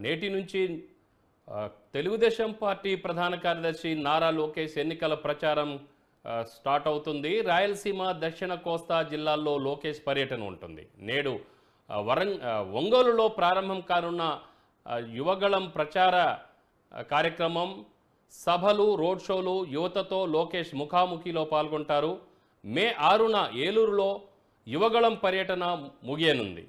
నేటి నుంచి తెలుగుదేశం పార్టీ ప్రధాన కార్యదర్శి నారా లోకేష్ ఎన్నికల ప్రచారం స్టార్ట్ అవుతుంది. రాయలసీమ, దక్షిణ కోస్తా జిల్లాల్లో లోకేష్ పర్యటన ఉంటుంది. నేడు ఒంగోలులో ప్రారంభం కానున్న యువగళం ప్రచార కార్యక్రమం, సభలు, రోడ్ షోలు, యువతతో లోకేష్ ముఖాముఖిలో పాల్గొంటారు. మే 6న ఏలూరులో యువగళం పర్యటన ముగియనుంది.